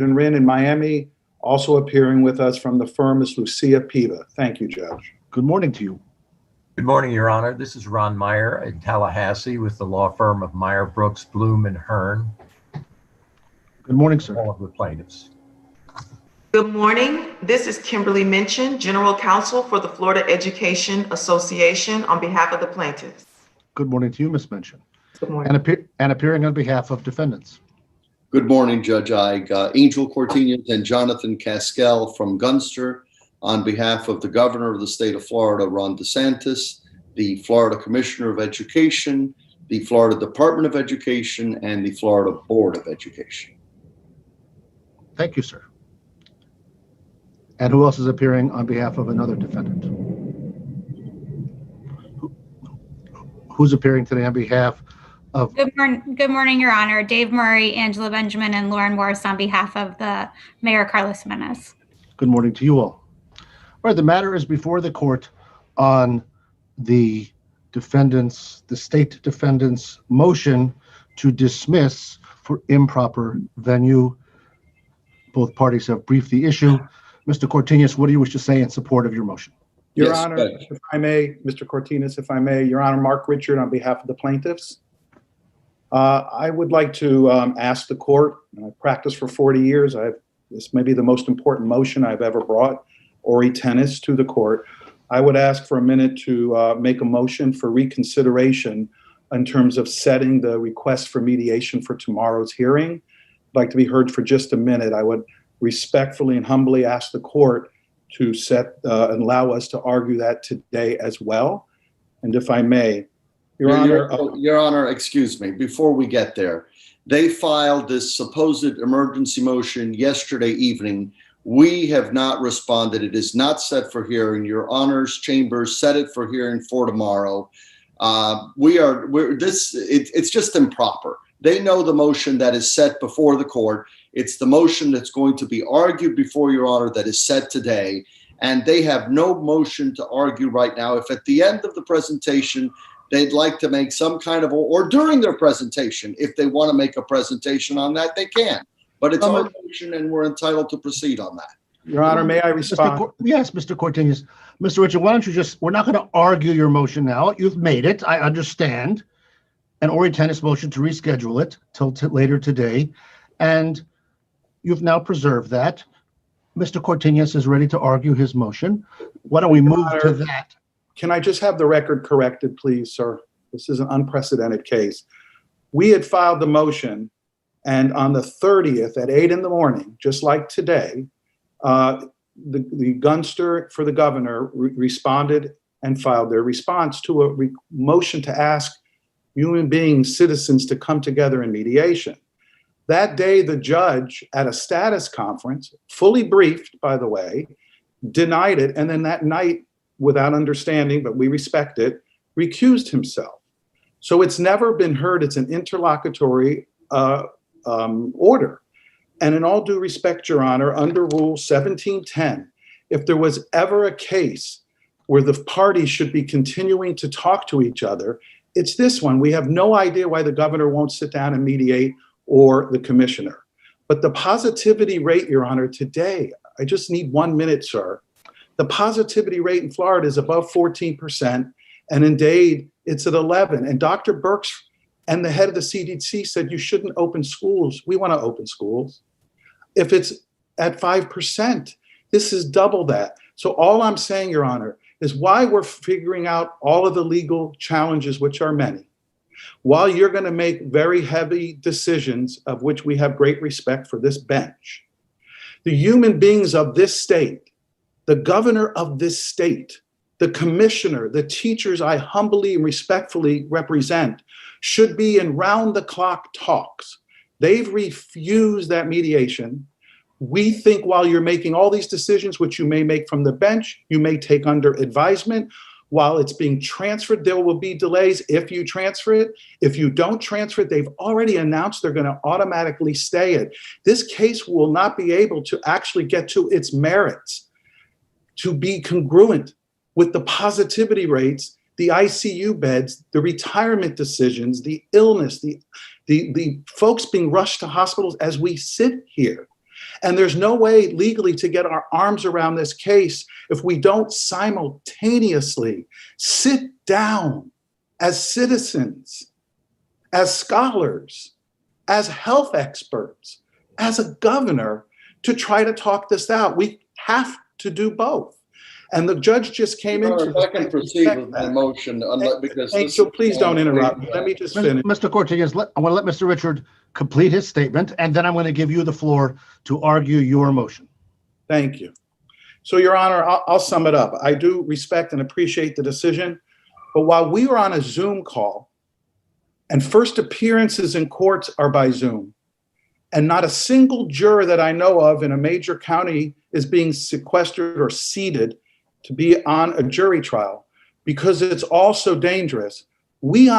Rin in Miami. Also appearing with us from the firm is Lucia Piva. Thank you, Judge. Good morning to you. Good morning, Your Honor. This is Ron Meyer in Tallahassee with the law firm of Meyer, Brooks, Bloom, and Hearn. Good morning, sir. All of the plaintiffs. Good morning. This is Kimberly Minchin, General Counsel for the Florida Education Association on behalf of the plaintiffs. Good morning to you, Ms. Minchin. Good morning. And appearing on behalf of defendants. Good morning, Judge Ige. Angel Cortinez and Jonathan Caskel from Gunster on behalf of the Governor of the state of Florida, Ron DeSantis, the Florida Commissioner of Education, the Florida Department of Education, and the Florida Board of Education. Thank you, sir. And who else is appearing on behalf of another defendant? Who's appearing today on behalf of? Good morning, Your Honor. Dave Murray, Angela Benjamin, and Lauren Morris on behalf of the Mayor Carlos Jimenez. Good morning to you all. All right, the matter is before the court on the defendants, the state defendants' motion to dismiss for improper venue. Both parties have briefed the issue. Mr. Cortinez, what do you wish to say in support of your motion? Your Yes, Honor, Judge. if I may, Mr. Cortinez, if I may, Your Honor, Mark Richard on behalf of the plaintiffs. I would like to ask the court, and I've practiced for 40 years. This may be the most important motion I've ever brought, Ori Tennis, to the court. I would ask for a minute to make a motion for reconsideration in terms of setting the request for mediation for tomorrow's hearing. I'd like to be heard for just a minute. I would respectfully and humbly ask the court to set and allow us to argue that today as well. And if I may, Your Honor, excuse me, before we get there, they filed this supposed emergency motion yesterday evening. We have not responded. It is not set for hearing. Your Honor's chambers set it for hearing for tomorrow. It's just improper. They know the motion that is set before the court. It's the motion that's going to be argued before Your Honor that is set today. And they have no motion to argue right now. If at the end of the presentation, they'd like to make some kind of, or during their presentation, if they want to make a presentation on that, they can. But it's our motion and we're entitled to proceed on that. Your Honor, may I respond? Yes, Mr. Cortinez. Mr. Richard, why don't you we're not going to argue your motion now. You've made it, I understand. An Ori Tennis motion to reschedule it till later today. And you've now preserved that. Mr. Cortinez is ready to argue his motion. Why don't we move to that? Can I just have the record corrected, please, sir? This is an unprecedented case. We had filed the motion, and on the 30th at 8 in the morning, just like today, the Gunster for the governor responded and filed their response to a motion to ask human beings, citizens, to come together in mediation. That day, the judge at a status conference, fully briefed, by the way, denied it, and then that night, without understanding, but we respect it, recused himself. So it's never been heard. It's an interlocutory order. And in all due respect, Your Honor, under Rule 1710, if there was ever a case where the parties should be continuing to talk to each other, it's this one. We have no idea why the governor won't sit down and mediate, or the commissioner. But the positivity rate, Your Honor, today, I just need 1 minute, sir. The positivity rate in Florida is above 14%, and in Dade, it's at 11. And Dr. Birx and the head of the CDC said you shouldn't open schools. We want to open schools. If it's at 5%, this is double that. So all I'm saying, Your Honor, is why we're figuring out all of the legal challenges, which are many, while you're going to make very heavy decisions, of which we have great respect for this bench. The human beings of this state, the governor of this state, the commissioner, the teachers I humbly and respectfully represent, should be in round-the-clock talks. They've refused that mediation. We think while you're making all these decisions, which you may make from the bench, you may take under advisement, while it's being transferred, there will be delays if you transfer it. If you don't transfer it, they've already announced they're going to automatically stay it. This case will not be able to actually get to its merits, to be congruent with the positivity rates, the ICU beds, the retirement decisions, the illness, the folks being rushed to hospitals as we sit here. And there's no way legally to get our arms around this case if we don't simultaneously sit down as citizens, as scholars, as health experts, as a governor to try to talk this out. We have to do both. And the judge just came into If I can proceed with my motion, because this Angel, please don't interrupt me. Let me just finish. Mr. Cortez, I want to let Mr. Richard complete his statement, and then I'm going to give you the floor to argue your motion. Thank you. So, Your Honor, I'll sum it up. I do respect and appreciate the decision, but while we were on a Zoom call, and first appearances in courts are by Zoom, and not a single juror that I know of in a major county is being sequestered or seated to be on a jury trial because it's all so dangerous, we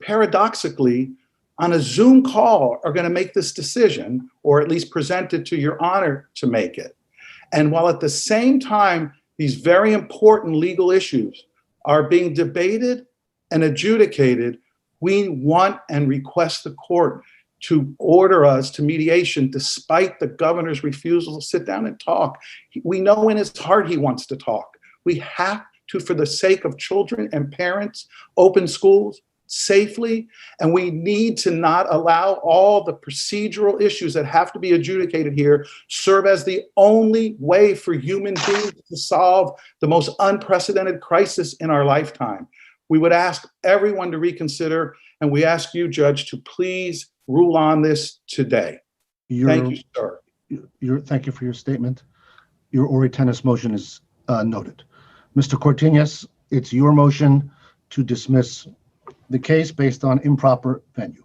paradoxically, on a Zoom call are going to make this decision, or at least present it to Your Honor to make it. And while at the same time, these very important legal issues are being debated and adjudicated, we want and request the court to order us to mediation despite the governor's refusal to sit down and talk. We know in his heart he wants to talk. We have to, for the sake of children and parents, open schools safely, and we need to not allow all the procedural issues that have to be adjudicated here serve as the only way for human beings to solve the most unprecedented crisis in our lifetime. We would ask everyone to reconsider, and we ask you, Judge, to please rule on this today. Thank you, sir. Thank you for your statement. Your Ori Tennis motion is noted. Mr. Cortinez, it's your motion to dismiss the case based on improper venue.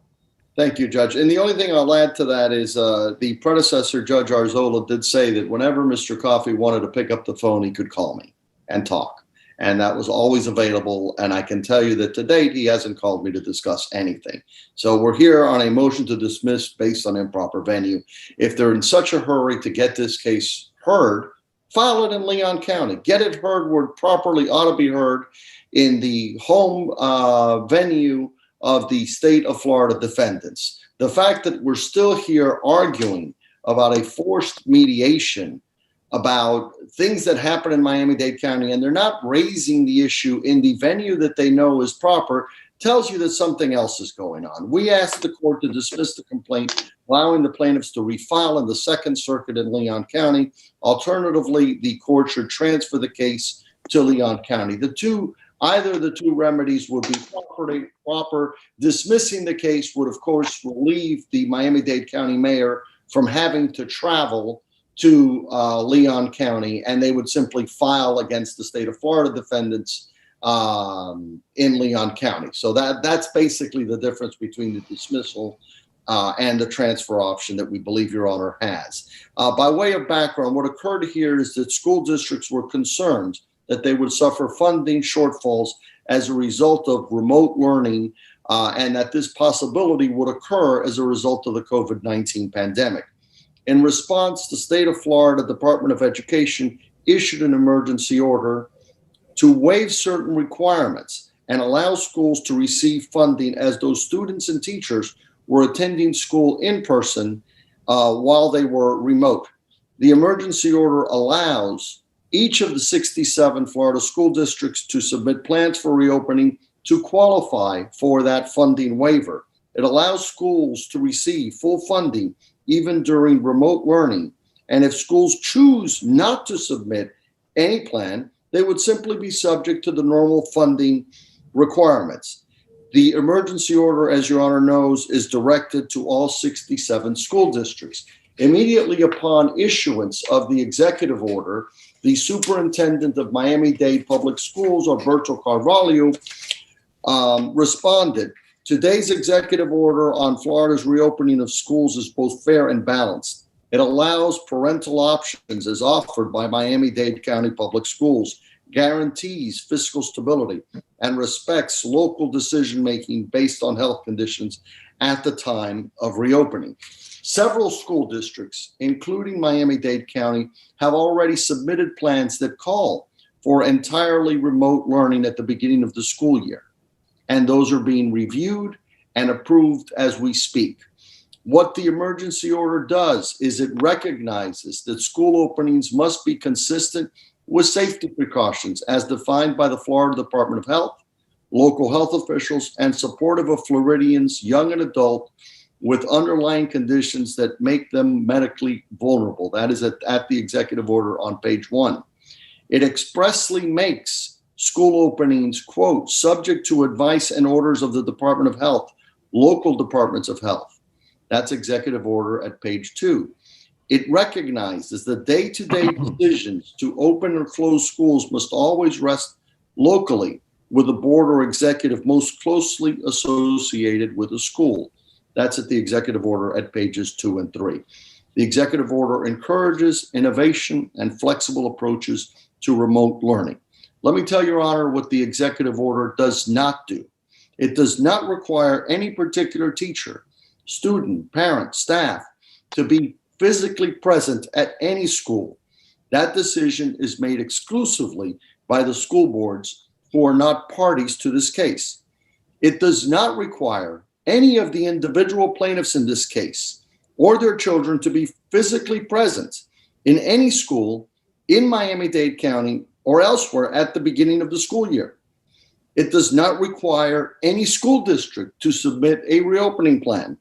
Thank you, Judge. And the only thing I'll add to that is the predecessor, Judge Arzola, did say that whenever Mr. Coffey wanted to pick up the phone, he could call me and talk. And that was always available. And I can tell you that to date, he hasn't called me to discuss anything. So we're here on a motion to dismiss based on improper venue. If they're in such a hurry to get this case heard, file it in Leon County. Get it heard where it properly ought to be heard, in the home venue of the state of Florida defendants. The fact that we're still here arguing about a forced mediation about things that happen in Miami-Dade County, and they're not raising the issue in the venue that they know is proper, tells you that something else is going on. We asked the court to dismiss the complaint, allowing the plaintiffs to refile in the Second Circuit in Leon County. Alternatively, the court should transfer the case to Leon County. Either of the two remedies would be proper. Dismissing the case would, of course, relieve the Miami-Dade County mayor from having to travel to Leon County, and they would simply file against the state of Florida defendants in Leon County. So that's basically the difference between the dismissal and the transfer option that we believe Your Honor has. By way of background, what occurred here is that school districts were concerned that they would suffer funding shortfalls as a result of remote learning, and that this possibility would occur as a result of the COVID-19 pandemic. In response, the state of Florida Department of Education issued an emergency order to waive certain requirements and allow schools to receive funding as those students and teachers were attending school in person while they were remote. The emergency order allows each of the 67 Florida school districts to submit plans for reopening to qualify for that funding waiver. It allows schools to receive full funding even during remote learning. And if schools choose not to submit any plan, they would simply be subject to the normal funding requirements. The emergency order, as Your Honor knows, is directed to all 67 school districts. Immediately upon issuance of the executive order, the superintendent of Miami-Dade Public Schools, Alberto Carvalho, responded, "Today's executive order on Florida's reopening of schools is both fair and balanced. It allows parental options as offered by Miami-Dade County Public Schools, guarantees fiscal stability, and respects local decision-making based on health conditions at the time of reopening." Several school districts, including Miami-Dade County, have already submitted plans that call for entirely remote learning at the beginning of the school year. And those are being reviewed and approved as we speak. What the emergency order does is it recognizes that school openings must be consistent with safety precautions as defined by the Florida Department of Health, local health officials, and supportive of Floridians, young and adult, with underlying conditions that make them medically vulnerable. That is at the executive order on page 1. It expressly makes school openings, quote, subject to advice and orders of the Department of Health, local departments of health. That's executive order at page 2. It recognizes that day-to-day decisions to open or close schools must always rest locally with the board or executive most closely associated with the school. That's at the executive order at pages 2 and 3. The executive order encourages innovation and flexible approaches to remote learning. Let me tell Your Honor what the executive order does not do. It does not require any particular teacher, student, parent, staff to be physically present at any school. That decision is made exclusively by the school boards who are not parties to this case. It does not require any of the individual plaintiffs in this case or their children to be physically present in any school in Miami-Dade County or elsewhere at the beginning of the school year. It does not require any school district to submit a reopening plan.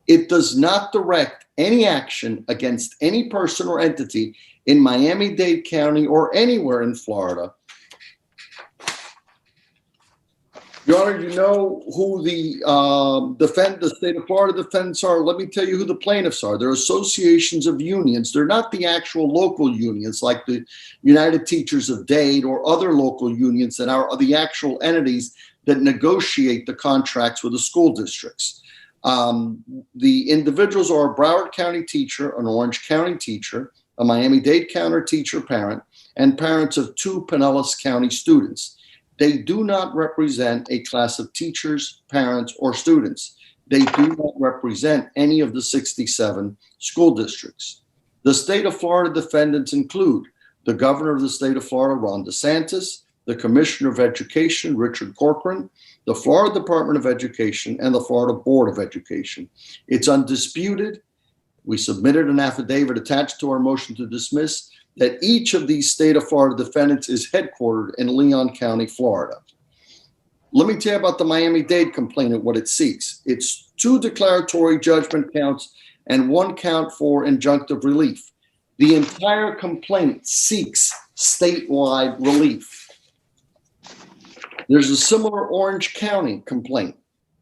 It does not direct any action against any person or entity in Miami-Dade County or anywhere in Florida. Your Honor, you know who the state of Florida defendants are. Let me tell you who the plaintiffs are. They're associations of unions. They're not the actual local unions like the United Teachers of Dade or other local unions that are the actual entities that negotiate the contracts with the school districts. The individuals are a Broward County teacher, an Orange County teacher, a Miami-Dade County teacher parent, and parents of 2 Pinellas County students. They do not represent a class of teachers, parents, or students. They do not represent any of the 67 school districts. The state of Florida defendants include the governor of the state of Florida, Ron DeSantis, the Commissioner of Education, Richard Corcoran, the Florida Department of Education, and the Florida Board of Education. It's undisputed. We submitted an affidavit attached to our motion to dismiss that each of these state of Florida defendants is headquartered in Leon County, Florida. Let me tell you about the Miami-Dade complaint and what it seeks. It's 2 declaratory judgment counts and 1 count for injunctive relief. The entire complaint seeks statewide relief. There's a similar Orange County complaint.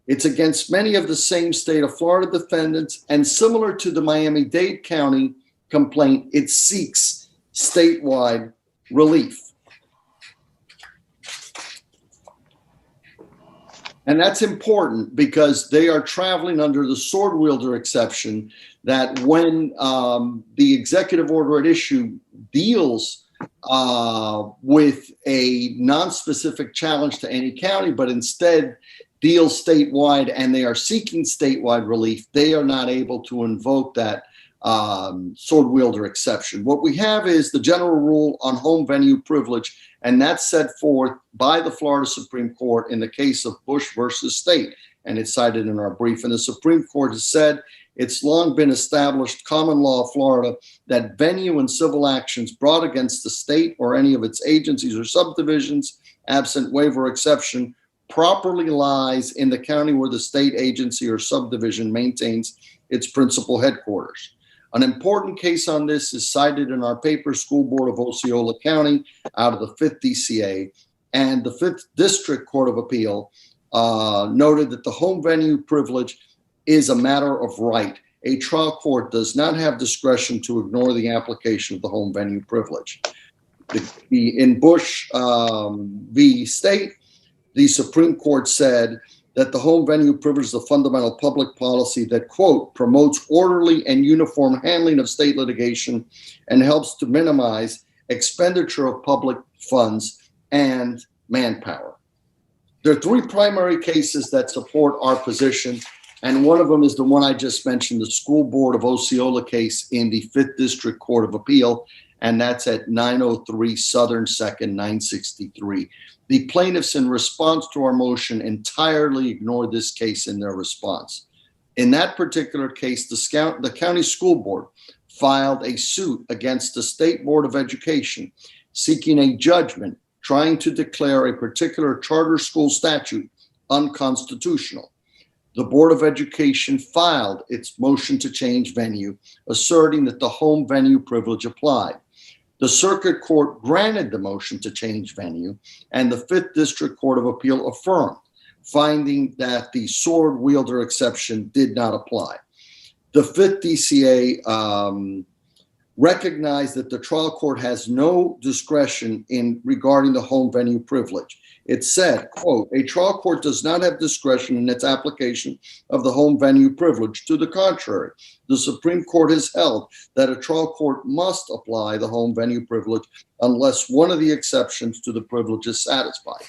It's against many of the same state of Florida defendants, and similar to the Miami-Dade County complaint, it seeks statewide relief. And that's important because they are traveling under the sword wielder exception that when the executive order at issue deals with a non-specific challenge to any county, but instead deals statewide and they are seeking statewide relief, they are not able to invoke that sword wielder exception. What we have is the general rule on home venue privilege, and that's set forth by the Florida Supreme Court in the case of Bush versus State, and it's cited in our brief. And the Supreme Court has said it's long been established common law of Florida that venue and civil actions brought against the state or any of its agencies or subdivisions, absent waiver exception, properly lies in the county where the state agency or subdivision maintains its principal headquarters. An important case on this is cited in our paper, School Board of Osceola County, out of the 5th DCA, and the 5th District Court of Appeal noted that the home venue privilege is a matter of right. A trial court does not have discretion to ignore the application of the home venue privilege. In Bush v. State, the Supreme Court said that the home venue privilege is a fundamental public policy that, quote, promotes orderly and uniform handling of state litigation and helps to minimize expenditure of public funds and manpower. There are 3 primary cases that support our position, and one of them is the one I just mentioned, the School Board of Osceola case in the 5th District Court of Appeal, and that's at 903 Southern 2nd, 963. The plaintiffs, in response to our motion, entirely ignored this case in their response. In that particular case, the county school board filed a suit against the State Board of Education seeking a judgment trying to declare a particular charter school statute unconstitutional. The Board of Education filed its motion to change venue, asserting that the home venue privilege applied. The Circuit Court granted the motion to change venue, and the 5th District Court of Appeal affirmed, finding that the sword wielder exception did not apply. The 5th DCA recognized that the trial court has no discretion in regarding the home venue privilege. It said, quote, "A trial court does not have discretion in its application of the home venue privilege. To the contrary, the Supreme Court has held that a trial court must apply the home venue privilege unless one of the exceptions to the privilege is satisfied."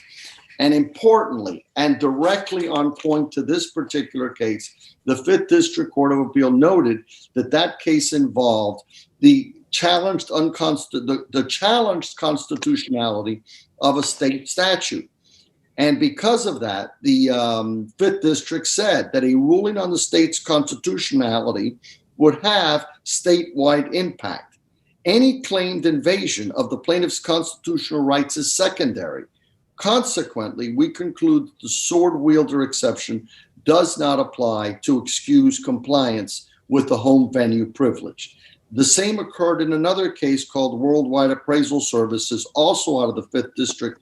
And importantly, and directly on point to this particular case, the 5th District Court of Appeal noted that that case involved the challenged constitutionality of a state statute. And because of that, the 5th District said that a ruling on the state's constitutionality would have statewide impact. Any claimed invasion of the plaintiff's constitutional rights is secondary. Consequently, we conclude the sword wielder exception does not apply to excuse compliance with the home venue privilege. The same occurred in another case called Worldwide Appraisal Services, also out of the 5th District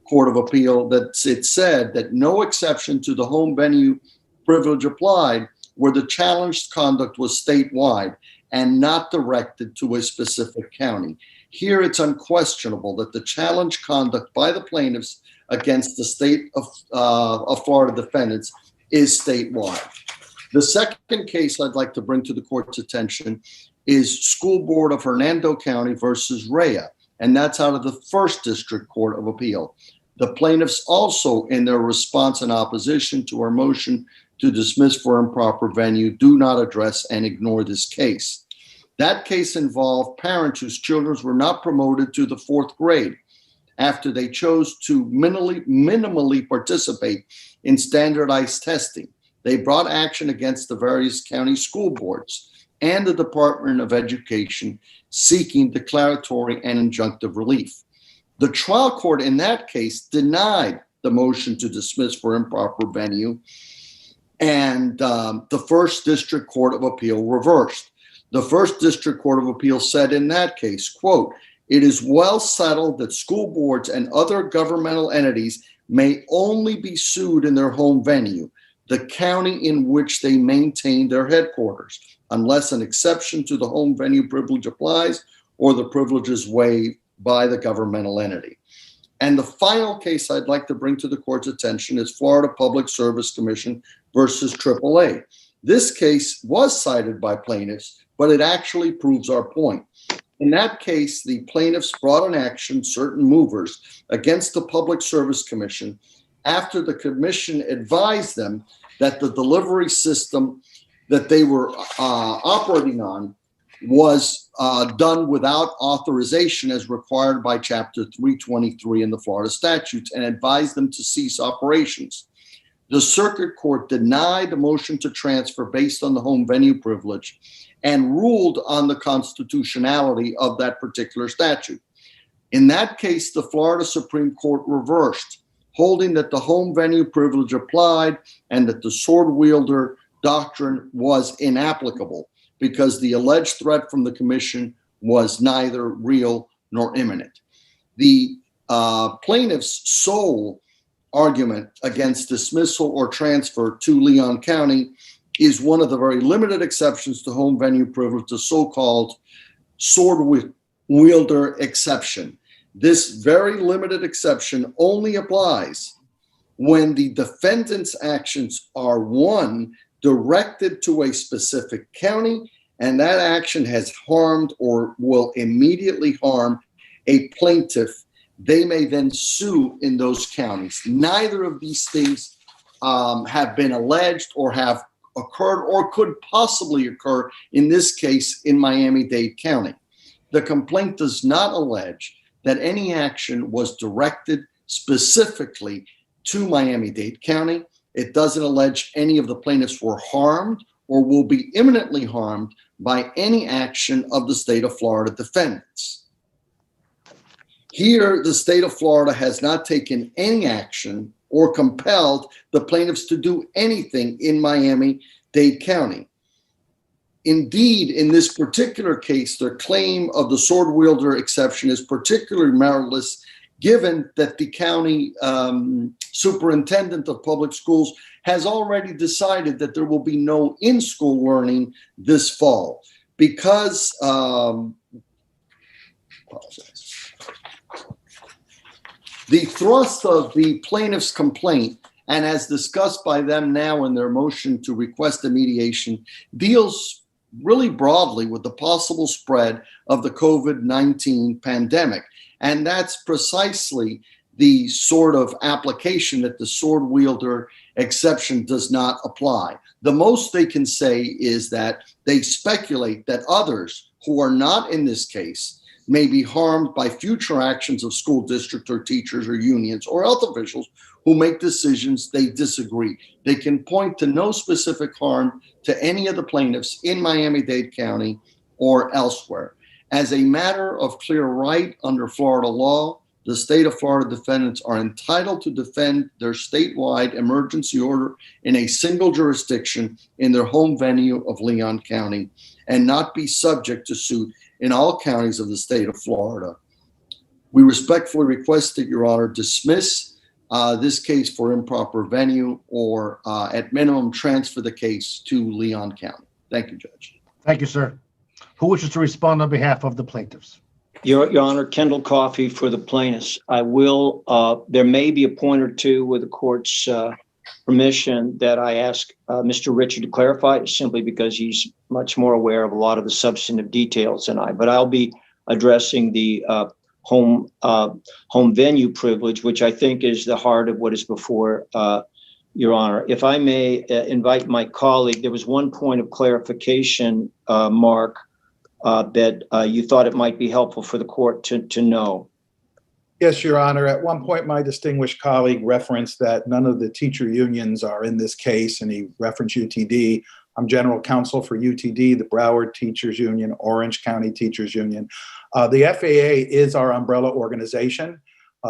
Court of Appeal, that it said that no exception to the home venue privilege applied where the challenged conduct was statewide and not directed to a specific county. Here, it's unquestionable that the challenged conduct by the plaintiffs against the state of Florida defendants is statewide. The second case I'd like to bring to the court's attention is School Board of Hernando County versus Rhea, and that's out of the 1st District Court of Appeal. The plaintiffs also, in their response and opposition to our motion to dismiss for improper venue, do not address and ignore this case. That case involved parents whose children were not promoted to the 4th grade after they chose to minimally participate in standardized testing. They brought action against the various county school boards and the Department of Education seeking declaratory and injunctive relief. The trial court in that case denied the motion to dismiss for improper venue, and the 1st District Court of Appeal reversed. The 1st District Court of Appeal said in that case, quote, "It is well settled that school boards and other governmental entities may only be sued in their home venue, the county in which they maintain their headquarters, unless an exception to the home venue privilege applies or the privilege is waived by the governmental entity." And the final case I'd like to bring to the court's attention is Florida Public Service Commission versus AAA. This case was cited by plaintiffs, but it actually proves our point. In that case, the plaintiffs brought an action, certain movers, against the Public Service Commission after the commission advised them that the delivery system that they were operating on was done without authorization as required by Chapter 323 in the Florida statutes, and advised them to cease operations. The Circuit Court denied the motion to transfer based on the home venue privilege and ruled on the constitutionality of that particular statute. In that case, the Florida Supreme Court reversed, holding that the home venue privilege applied and that the sword wielder doctrine was inapplicable because the alleged threat from the commission was neither real nor imminent. The plaintiff's sole argument against dismissal or transfer to Leon County is one of the very limited exceptions to home venue privilege, the so-called sword wielder exception. This very limited exception only applies when the defendant's actions are, one, directed to a specific county, and that action has harmed or will immediately harm a plaintiff. They may then sue in those counties. Neither of these things have been alleged or have occurred or could possibly occur in this case in Miami-Dade County. The complaint does not allege that any action was directed specifically to Miami-Dade County. It doesn't allege any of the plaintiffs were harmed or will be imminently harmed by any action of the state of Florida defendants. Here, the state of Florida has not taken any action or compelled the plaintiffs to do anything in Miami-Dade County. Indeed, in this particular case, their claim of the sword wielder exception is particularly meritless, given that the county superintendent of public schools has already decided that there will be no in-school learning this fall because the thrust of the plaintiff's complaint, and as discussed by them now in their motion to request a mediation, deals really broadly with the possible spread of the COVID-19 pandemic. And that's precisely the sort of application that the sword wielder exception does not apply. The most they can say is that they speculate that others who are not in this case may be harmed by future actions of school district or teachers or unions or health officials who make decisions they disagree. They can point to no specific harm to any of the plaintiffs in Miami-Dade County or elsewhere. As a matter of clear right under Florida law, the state of Florida defendants are entitled to defend their statewide emergency order in a single jurisdiction in their home venue of Leon County and not be subject to suit in all counties of the state of Florida. We respectfully request that Your Honor dismiss this case for improper venue or at minimum transfer the case to Leon County. Thank you, Judge. Thank you, sir. Who wishes to respond on behalf of the plaintiffs? Your Honor, Kendall Coffey for the plaintiffs. I will, there may be a point or two with the court's permission that I ask Mr. Richard to clarify, simply because he's much more aware of a lot of the substantive details than I, but I'll be addressing the home venue privilege, which I think is the heart of what is before Your Honor. If I may invite my colleague, there was one point of clarification, Mark, that you thought it might be helpful for the court to know. Yes, Your Honor. At one point, my distinguished colleague referenced that none of the teacher unions are in this case, and he referenced UTD. I'm general counsel for UTD, the Broward Teachers Union, Orange County Teachers Union. The FAA is our umbrella organization.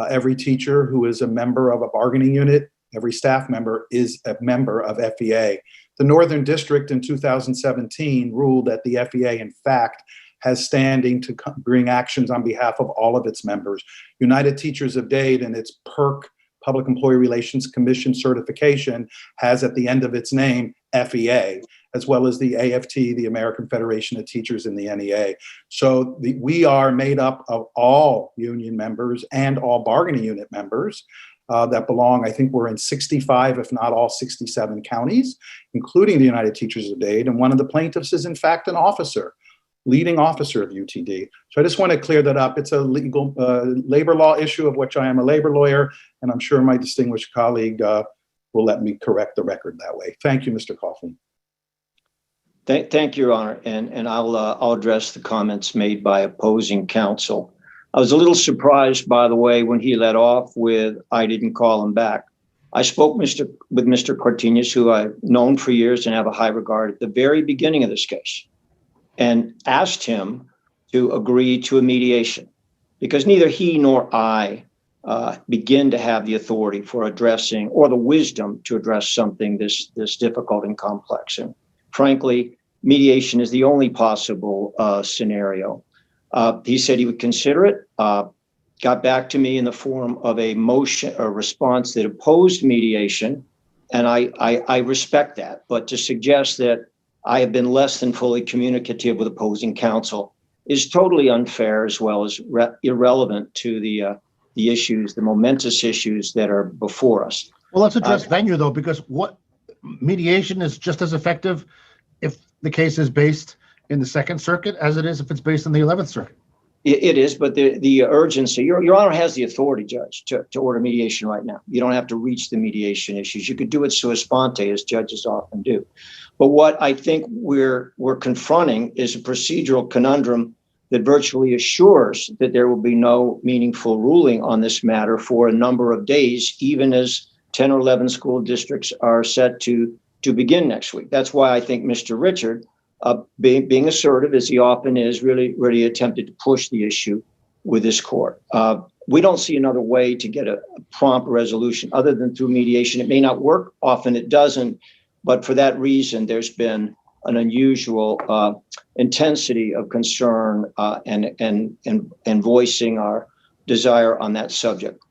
Every teacher who is a member of a bargaining unit, every staff member is a member of FEA. The Northern District in 2017 ruled that the FEA, in fact, has standing to bring actions on behalf of all of its members. United Teachers of Dade and its PERC, Public Employee Relations Commission certification, has at the end of its name FEA, as well as the AFT, the American Federation of Teachers, and the NEA. So we are made up of all union members and all bargaining unit members that belong. I think we're in 65, if not all 67 counties, including the United Teachers of Dade. And one of the plaintiffs is in fact an officer, leading officer of UTD. So I just want to clear that up. It's a legal labor law issue of which I am a labor lawyer, and I'm sure my distinguished colleague will let me correct the record that way. Thank you, Mr. Coughlin. Thank you, Your Honor, and I'll address the comments made by opposing counsel. I was a little surprised, by the way, when he led off with, "I didn't call him back." I spoke with Mr. Cortinez, who I've known for years and have a high regard, at the very beginning of this case, and asked him to agree to a mediation, because neither he nor I begin to have the authority for addressing, or the wisdom to address something this difficult and complex. And frankly, mediation is the only possible scenario. He said he would consider it, got back to me in the form of a motion or response that opposed mediation, and I respect that. But to suggest that I have been less than fully communicative with opposing counsel is totally unfair, as well as irrelevant to the issues, the momentous issues that are before us. Well, let's address venue, though, because what mediation is just as effective if the case is based in the Second Circuit as it is if it's based in the 11th Circuit. It is, but the urgency, Your Honor has the authority, Judge, to order mediation right now. You don't have to reach the mediation issues. You could do it sua sponte, as judges often do. But what I think we're confronting is a procedural conundrum that virtually assures that there will be no meaningful ruling on this matter for a number of days, even as 10 or 11 school districts are set to begin next week. That's why I think Mr. Richard, being assertive as he often is, really attempted to push the issue with this court. We don't see another way to get a prompt resolution other than through mediation. It may not work, often it doesn't, but for that reason, there's been an unusual intensity of concern and voicing our desire on that subject.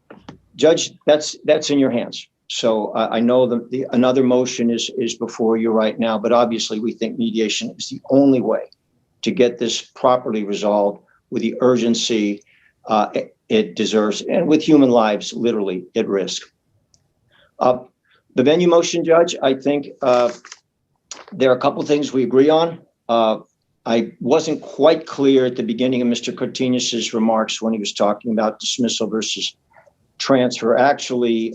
Judge, that's in your hands. So I know that another motion is before you right now, but obviously we think mediation is the only way to get this properly resolved with the urgency it deserves, and with human lives literally at risk. The venue motion, Judge, I think there are a couple of things we agree on. I wasn't quite clear at the beginning of Mr. Cortinez's remarks when he was talking about dismissal versus transfer. Actually,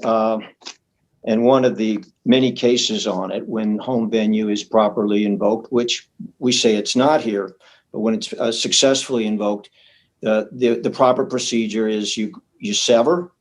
and one of the many cases on it, when home venue is properly invoked, which we say it's not here, but when it's successfully invoked, the proper procedure is you sever.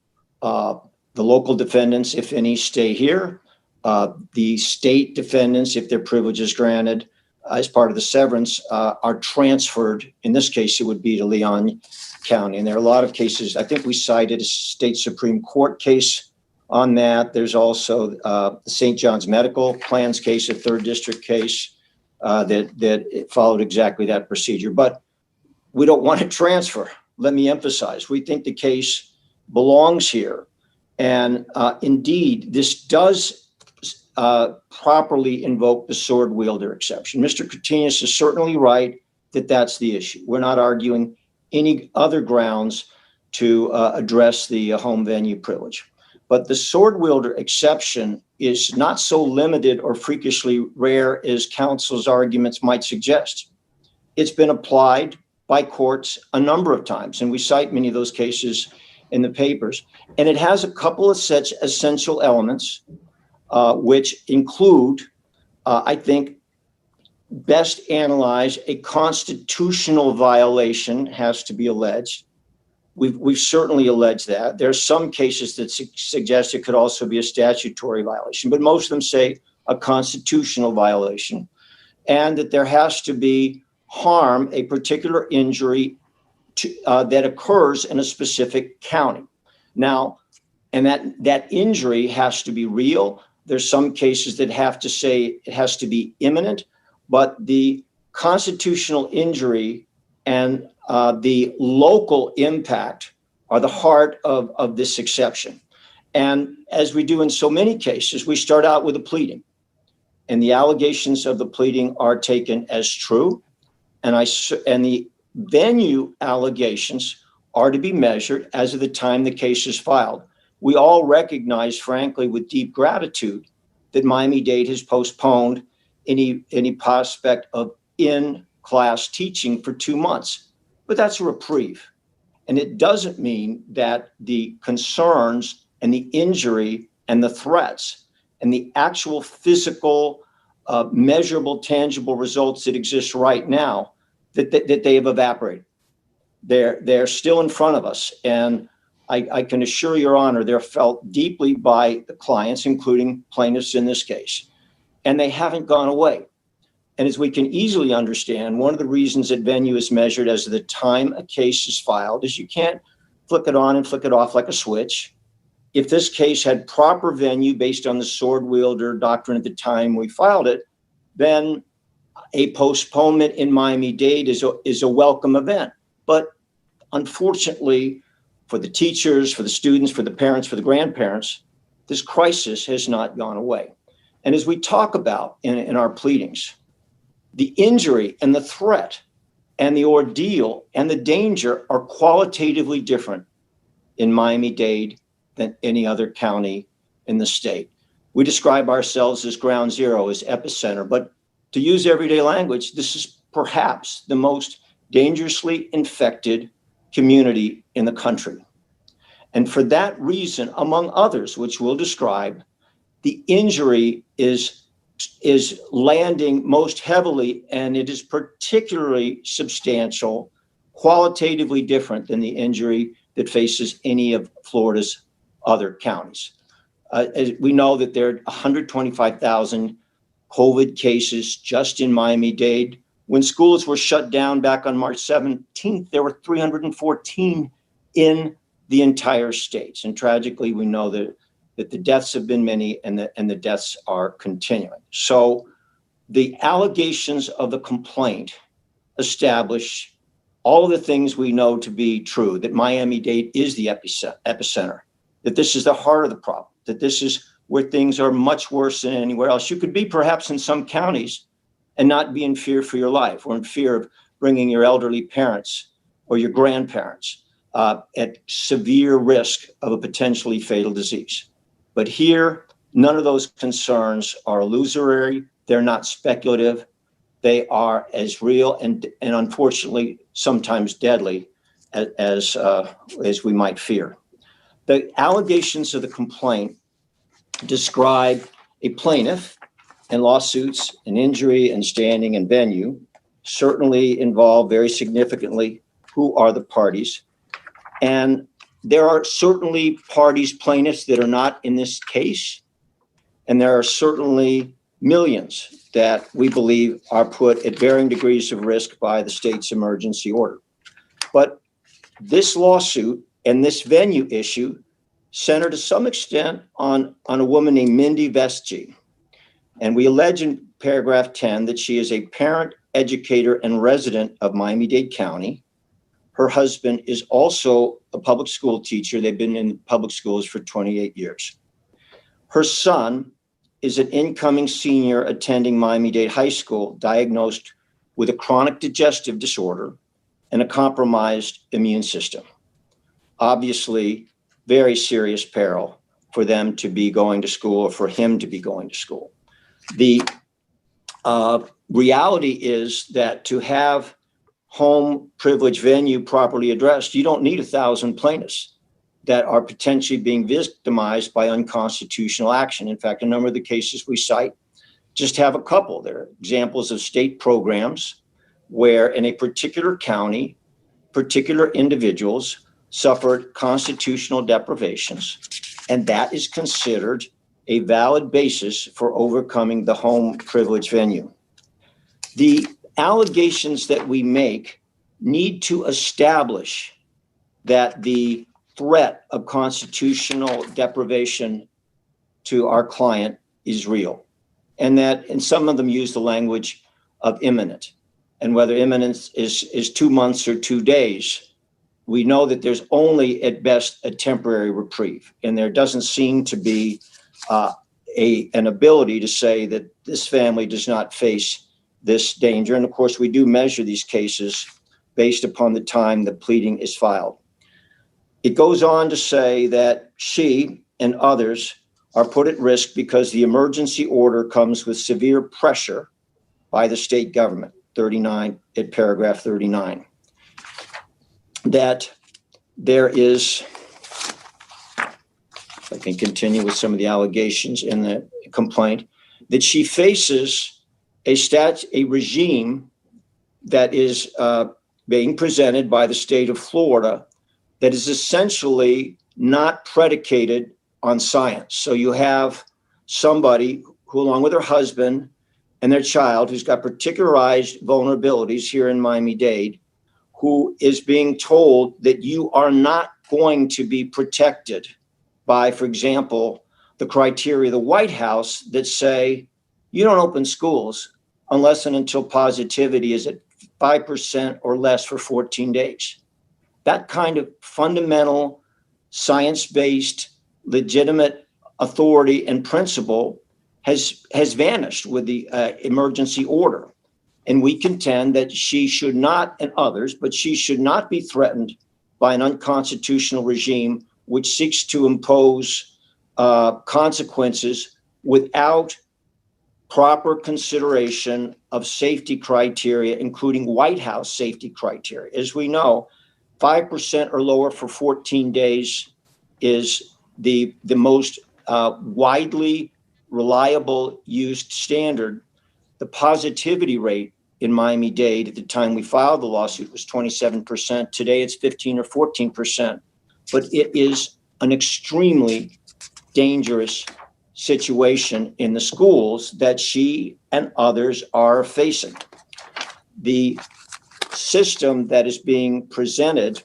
The local defendants, if any, stay here. The state defendants, if their privilege is granted as part of the severance, are transferred. In this case, it would be to Leon County. And there are a lot of cases. I think we cited a state Supreme Court case on that. There's also the St. John's Medical Plans case, a 3rd District case that followed exactly that procedure. But we don't want to transfer. Let me emphasize, we think the case belongs here. And indeed, this does properly invoke the sword wielder exception. Mr. Cortinez is certainly right that that's the issue. We're not arguing any other grounds to address the home venue privilege. But the sword wielder exception is not so limited or freakishly rare as counsel's arguments might suggest. It's been applied by courts a number of times, and we cite many of those cases in the papers. And it has a couple of such essential elements, which include, I think, best analyze a constitutional violation has to be alleged. We've certainly alleged that. There are some cases that suggest it could also be a statutory violation, but most of them say a constitutional violation, and that there has to be harm, a particular injury that occurs in a specific county. Now, and that injury has to be real. There's some cases that have to say it has to be imminent, but the constitutional injury and the local impact are the heart of this exception. And as we do in so many cases, we start out with a pleading, and the allegations of the pleading are taken as true. And the venue allegations are to be measured as of the time the case is filed. We all recognize, frankly, with deep gratitude, that Miami-Dade has postponed any prospect of in-class teaching for 2 months. But that's a reprieve. And it doesn't mean that the concerns and the injury and the threats and the actual physical, measurable, tangible results that exist right now, that they have evaporated. They're still in front of us. And I can assure Your Honor, they're felt deeply by the clients, including plaintiffs in this case, and they haven't gone away. And as we can easily understand, one of the reasons that venue is measured as of the time a case is filed is you can't flick it on and flick it off like a switch. If this case had proper venue based on the sword wielder doctrine at the time we filed it, then a postponement in Miami-Dade is a welcome event. But unfortunately, for the teachers, for the students, for the parents, for the grandparents, this crisis has not gone away. And as we talk about in our pleadings, the injury and the threat and the ordeal and the danger are qualitatively different in Miami-Dade than any other county in the state. We describe ourselves as ground zero, as epicenter, but to use everyday language, this is perhaps the most dangerously infected community in the country. And for that reason, among others, which we'll describe, the injury is landing most heavily, and it is particularly substantial, qualitatively different than the injury that faces any of Florida's other counties. As we know that there are 125,000 COVID cases just in Miami-Dade. When schools were shut down back on March 17th, there were 314 in the entire state. And tragically, we know that the deaths have been many and the deaths are continuing. So the allegations of the complaint establish all of the things we know to be true, that Miami-Dade is the epicenter, that this is the heart of the problem, that this is where things are much worse than anywhere else. You could be perhaps in some counties and not be in fear for your life or in fear of bringing your elderly parents or your grandparents at severe risk of a potentially fatal disease. But here, none of those concerns are illusory. They're not speculative. They are as real and unfortunately sometimes deadly as we might fear. The allegations of the complaint describe a plaintiff and lawsuits and injury and standing and venue, certainly involve very significantly who are the parties. And there are certainly parties, plaintiffs that are not in this case. And there are certainly millions that we believe are put at varying degrees of risk by the state's emergency order. But this lawsuit and this venue issue center to some extent on a woman named Mindy Vestji. And we allege in paragraph 10 that she is a parent, educator, and resident of Miami-Dade County. Her husband is also a public school teacher. They've been in public schools for 28 years. Her son is an incoming senior attending Miami-Dade High School, diagnosed with a chronic digestive disorder and a compromised immune system. Obviously, very serious peril for them to be going to school or for him to be going to school. The reality is that to have home privilege venue properly addressed, you don't need 1,000 plaintiffs that are potentially being victimized by unconstitutional action. In fact, a number of the cases we cite just have a couple. There are examples of state programs where in a particular county, particular individuals suffered constitutional deprivations, and that is considered a valid basis for overcoming the home privilege venue. The allegations that we make need to establish that the threat of constitutional deprivation to our client is real, and that, and some of them use the language of imminent, and whether imminence is 2 months or 2 days, we know that there's only at best a temporary reprieve, and there doesn't seem to be an ability to say that this family does not face this danger. And of course, we do measure these cases based upon the time the pleading is filed. It goes on to say that she and others are put at risk because the emergency order comes with severe pressure by the state government, 39 at paragraph 39. That there is, I can continue with some of the allegations in the complaint, that she faces a regime that is being presented by the state of Florida that is essentially not predicated on science. So you have somebody who, along with her husband and their child, who's got particularized vulnerabilities here in Miami-Dade, who is being told that you are not going to be protected by, for example, the criteria of the White House that say you don't open schools unless and until positivity is at 5% or less for 14 days. That kind of fundamental, science-based, legitimate authority and principle has vanished with the emergency order. And we contend that she should not, and others, but she should not be threatened by an unconstitutional regime which seeks to impose consequences without proper consideration of safety criteria, including White House safety criteria. As we know, 5% or lower for 14 days is the most widely reliable used standard. The positivity rate in Miami-Dade at the time we filed the lawsuit was 27%. Today it's 15 or 14%. But it is an extremely dangerous situation in the schools that she and others are facing. The system that is being presented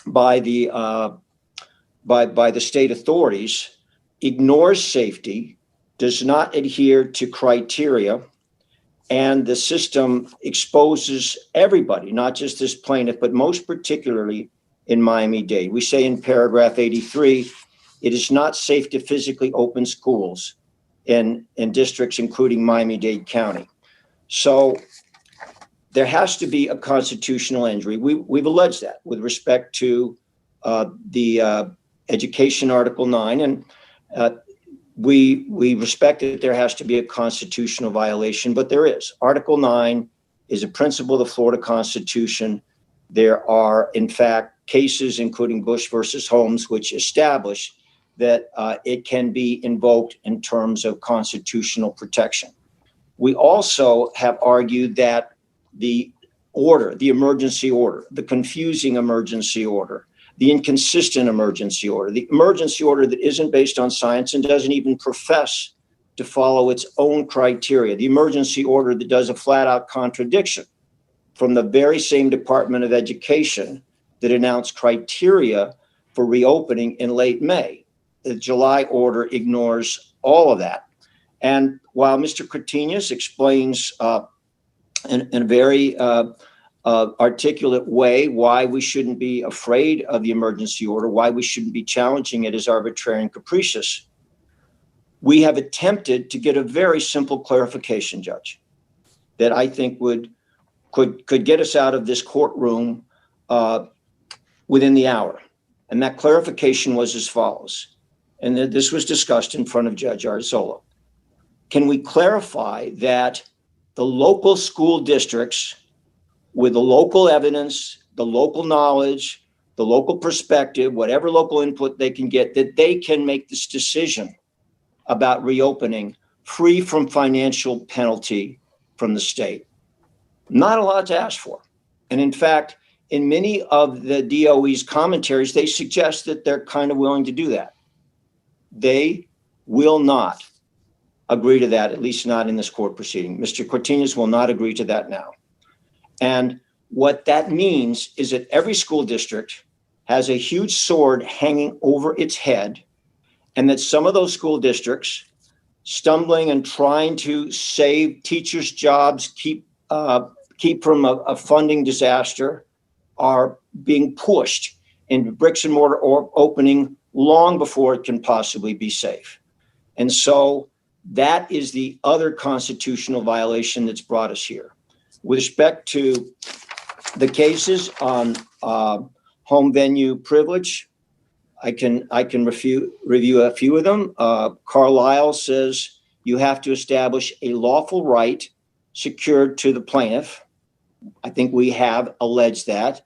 by the state authorities ignores safety, does not adhere to criteria, and the system exposes everybody, not just this plaintiff, but most particularly in Miami-Dade. We say in paragraph 83, it is not safe to physically open schools in districts including Miami-Dade County. So there has to be a constitutional injury. We've alleged that with respect to the Education Article 9, and we respect that there has to be a constitutional violation, but there is. Article 9 is a principle of the Florida Constitution. There are, in fact, cases, including Bush versus Holmes, which establish that it can be invoked in terms of constitutional protection. We also have argued that the order, the emergency order, the confusing emergency order, the inconsistent emergency order, the emergency order that isn't based on science and doesn't even profess to follow its own criteria, the emergency order that does a flat-out contradiction from the very same Department of Education that announced criteria for reopening in late May. The July order ignores all of that. And while Mr. Cortinas explains in a very articulate way why we shouldn't be afraid of the emergency order, why we shouldn't be challenging it as arbitrary and capricious, we have attempted to get a very simple clarification, Judge, that I think could get us out of this courtroom within the hour. And that clarification was as follows, and this was discussed in front of Judge Arzola. Can we clarify that the local school districts, with the local evidence, the local knowledge, the local perspective, whatever local input they can get, that they can make this decision about reopening free from financial penalty from the state? Not a lot to ask for. And in fact, in many of the DOE's commentaries, they suggest that they're kind of willing to do that. They will not agree to that, at least not in this court proceeding. Mr. Cortinas will not agree to that now. And what that means is that every school district has a huge sword hanging over its head, and that some of those school districts, stumbling and trying to save teachers' jobs, keep from a funding disaster, are being pushed into bricks and mortar or opening long before it can possibly be safe. And so that is the other constitutional violation that's brought us here. With respect to the cases on home venue privilege, I can review a few of them. Carlisle says you have to establish a lawful right secured to the plaintiff. I think we have alleged that.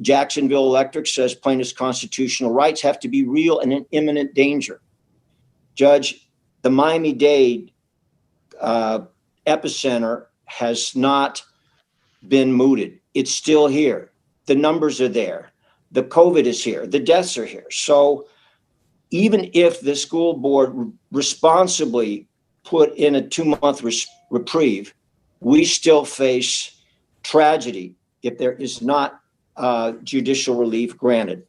Jacksonville Electric says plaintiff's constitutional rights have to be real and in imminent danger. Judge, the Miami-Dade epicenter has not been mooted. It's still here. The numbers are there. The COVID is here. The deaths are here. So even if the school board responsibly put in a 2-month reprieve, we still face tragedy if there is not judicial relief granted.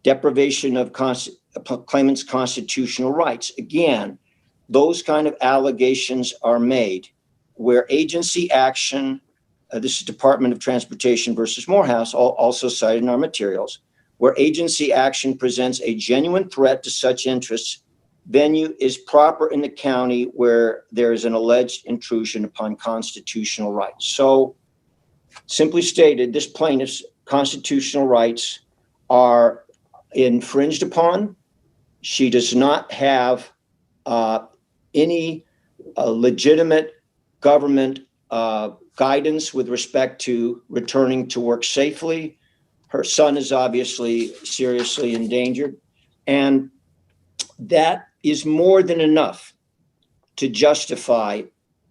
Deprivation of claimant's constitutional rights. Again, those kind of allegations are made where agency action, this is Department of Transportation versus Morehouse, also cited in our materials, where agency action presents a genuine threat to such interests, venue is proper in the county where there is an alleged intrusion upon constitutional rights. So simply stated, this plaintiff's constitutional rights are infringed upon. She does not have any legitimate government guidance with respect to returning to work safely. Her son is obviously seriously endangered, and that is more than enough to justify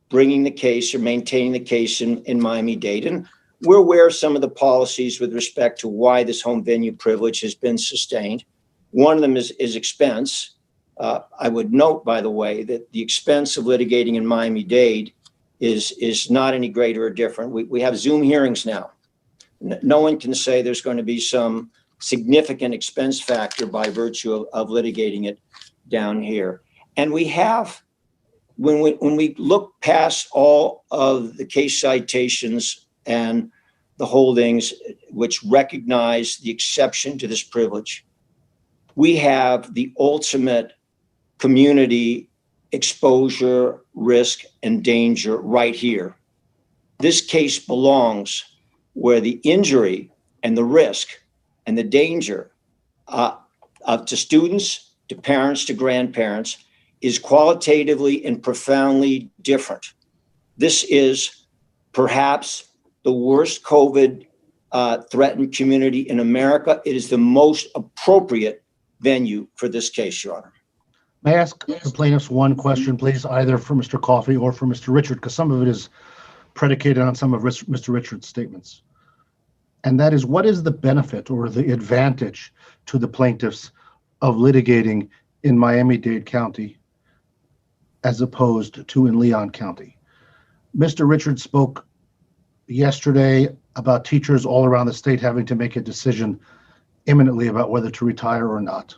bringing the case or maintaining the case in Miami-Dade. And we're aware of some of the policies with respect to why this home venue privilege has been sustained. One of them is expense. I would note, by the way, that the expense of litigating in Miami-Dade is not any greater or different. We have Zoom hearings now. No one can say there's going to be some significant expense factor by virtue of litigating it down here. And we have, when we look past all of the case citations and the holdings which recognize the exception to this privilege, we have the ultimate community exposure, risk, and danger right here. This case belongs where the injury and the risk and the danger to students, to parents, to grandparents is qualitatively and profoundly different. This is perhaps the worst COVID threatened community in America. It is the most appropriate venue for this case, Your Honor. May I ask the plaintiffs one question, please, either for Mr. Coffey or for Mr. Richard, because some of it is predicated on some of Mr. Richard's statements. And that is, what is the benefit or the advantage to the plaintiffs of litigating in Miami-Dade County as opposed to in Leon County? Mr. Richard spoke yesterday about teachers all around the state having to make a decision imminently about whether to retire or not.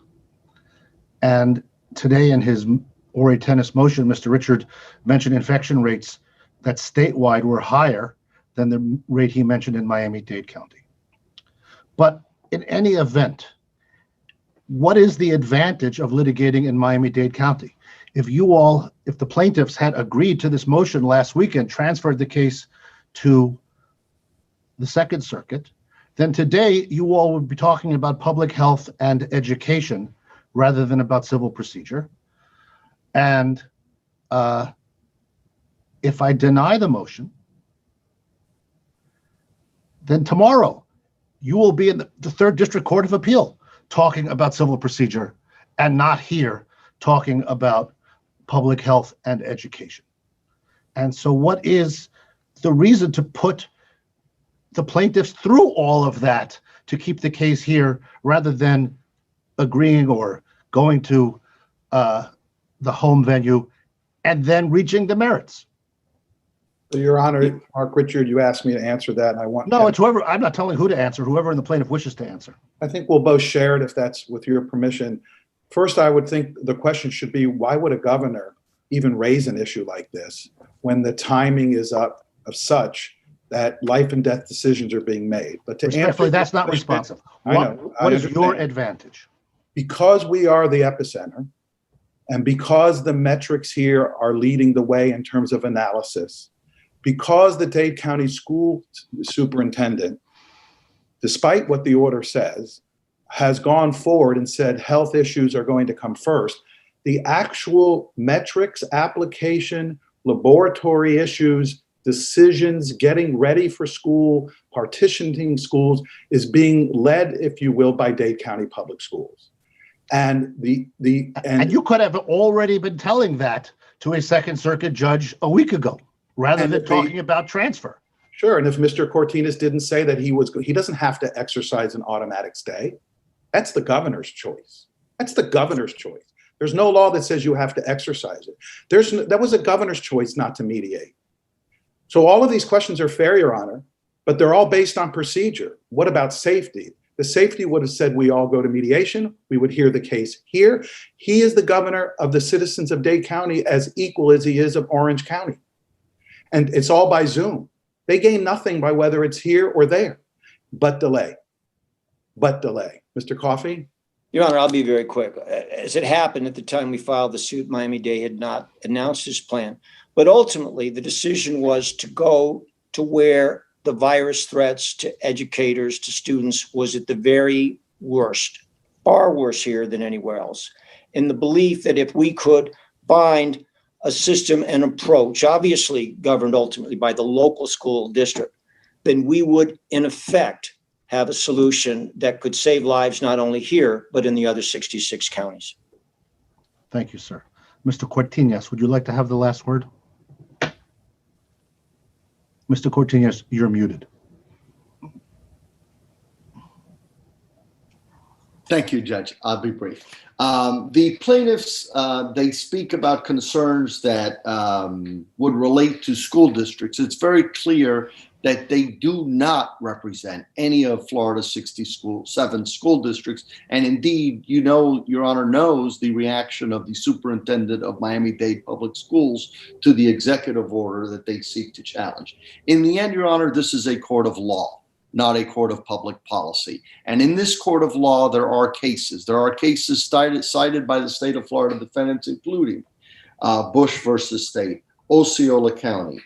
And today in his ore tennis motion, Mr. Richard mentioned infection rates that statewide were higher than the rate he mentioned in Miami-Dade County. But in any event, what is the advantage of litigating in Miami-Dade County? If the plaintiffs had agreed to this motion last weekend, transferred the case to the Second Circuit, then today you all would be talking about public health and education rather than about civil procedure. And if I deny the motion, then tomorrow you will be in the Third District Court of Appeal talking about civil procedure and not here talking about public health and education. And so what is the reason to put the plaintiffs through all of that to keep the case here rather than agreeing or going to the home venue and then reaching the merits? Your Honor, Mark Richard, you asked me to answer that, and I want. No, it's whoever. I'm not telling who to answer. Whoever in the plaintiff wishes to answer. I think we'll both share it if that's with your permission. First, I would think the question should be, why would a governor even raise an issue like this when the timing is up of such that life and death decisions are being made? But to Respectfully, answer, that's not responsive. I know. What is your advantage? Because we are the epicenter, and because the metrics here are leading the way in terms of analysis, because the Dade County School Superintendent, despite what the order says, has gone forward and said health issues are going to come first, the actual metrics, application, laboratory issues, decisions, getting ready for school, partitioning schools is being led, if you will, by Dade County Public Schools. And and you could have already been telling that to a Second Circuit judge a week ago, rather than talking about transfer. Sure, and if Mr. Cortines didn't say that he doesn't have to exercise an automatic stay. That's the governor's choice. That's the governor's choice. There's no law that says you have to exercise it. That was a governor's choice not to mediate. So all of these questions are fair, Your Honor, but they're all based on procedure. What about safety? The safety would have said we all go to mediation. We would hear the case here. He is the governor of the citizens of Dade County as equal as he is of Orange County. And it's all by Zoom. They gain nothing by whether it's here or there, but delay. Mr. Coffey? Your Honor, I'll be very quick. As it happened at the time we filed the suit, Miami-Dade had not announced his plan. But ultimately, the decision was to go to where the virus threats to educators, to students, was at the very worst, far worse here than anywhere else. In the belief that if we could find a system and approach, obviously governed ultimately by the local school district, then we would, in effect, have a solution that could save lives not only here, but in the other 66 counties. Thank you, sir. Mr. Cortines, would you like to have the last word? Mr. Cortines, you're muted. Thank you, Judge. I'll be brief. The plaintiffs, they speak about concerns that would relate to school districts. It's very clear that they do not represent any of Florida's 67 school districts. And indeed, you know, Your Honor knows the reaction of the superintendent of Miami-Dade Public Schools to the executive order that they seek to challenge. In the end, Your Honor, this is a court of law, not a court of public policy. And in this court of law, there are cases. There are cases cited by the state of Florida defendants, including Bush versus State, Osceola County,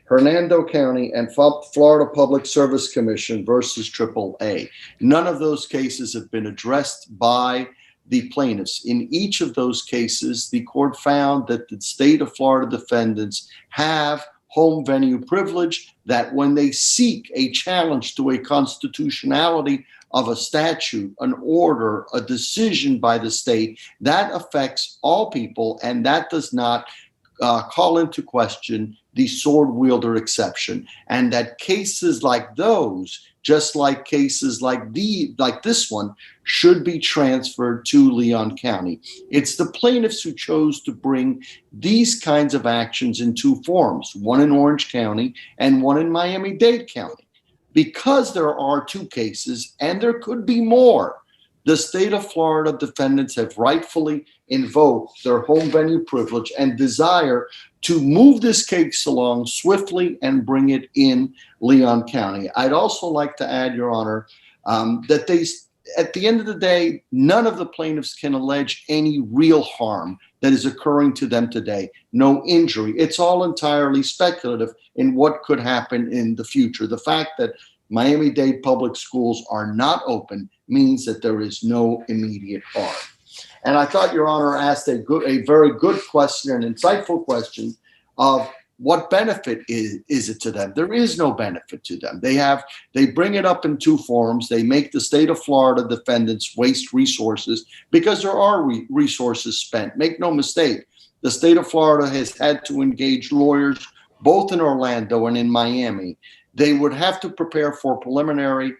Hernando County, and Florida Public Service Commission versus AAA. None of those cases have been addressed by the plaintiffs. In each of those cases, the court found that the state of Florida defendants have home venue privilege, that when they seek a challenge to a constitutionality of a statute, an order, a decision by the state, that affects all people, and that does not call into question the sword wielder exception. And that cases like those, just like cases like this one, should be transferred to Leon County. It's the plaintiffs who chose to bring these kinds of actions in two forms, one in Orange County and one in Miami-Dade County. Because there are two cases, and there could be more, the state of Florida defendants have rightfully invoked their home venue privilege and desire to move this case along swiftly and bring it in Leon County. I'd also like to add, Your Honor, that at the end of the day, none of the plaintiffs can allege any real harm that is occurring to them today. No injury. It's all entirely speculative in what could happen in the future. The fact that Miami-Dade public schools are not open means that there is no immediate harm. And I thought Your Honor asked a very good question, an insightful question of what benefit is it to them? There is no benefit to them. They bring it up in two forms. They make the state of Florida defendants waste resources because there are resources spent. Make no mistake, the state of Florida has had to engage lawyers both in Orlando and in Miami. They would have to prepare for preliminary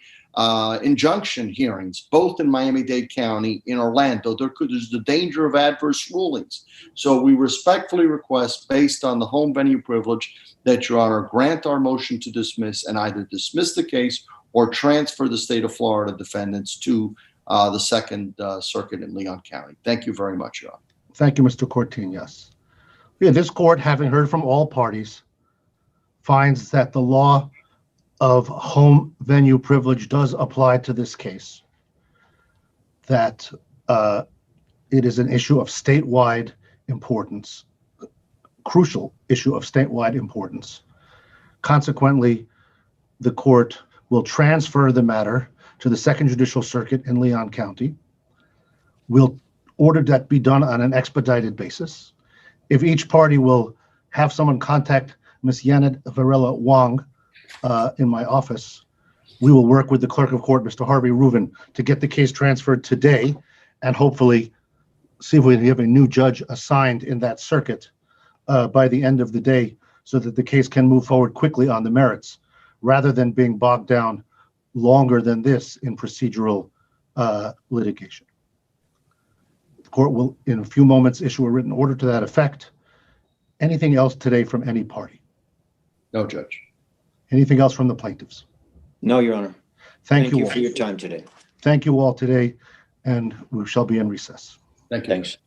injunction hearings, both in Miami-Dade County, in Orlando. There's the danger of adverse rulings. So we respectfully request, based on the home venue privilege, that Your Honor grant our motion to dismiss and either dismiss the case or transfer the state of Florida defendants to the Second Circuit in Leon County. Thank you very much, Your Honor. Thank you, Mr. Cortinas. Yeah, this court, having heard from all parties, finds that the law of home venue privilege does apply to this case, that it is an issue of statewide importance, crucial issue of statewide importance. Consequently, the court will transfer the matter to the Second Judicial Circuit in Leon County. We'll order that be done on an expedited basis. If each party will have someone contact Ms. Janet Varela Wong in my office, we will work with the clerk of court, Mr. Harvey Reuven, to get the case transferred today and hopefully see if we can have a new judge assigned in that circuit by the end of the day so that the case can move forward quickly on the merits rather than being bogged down longer than this in procedural litigation. The court will, in a few moments, issue a written order to that effect. Anything else today from any party? No, Judge. Anything else from the plaintiffs? No, Your Honor. Thank you all for your time today. Thank you all today, and we shall be in recess. Thank you. Thanks.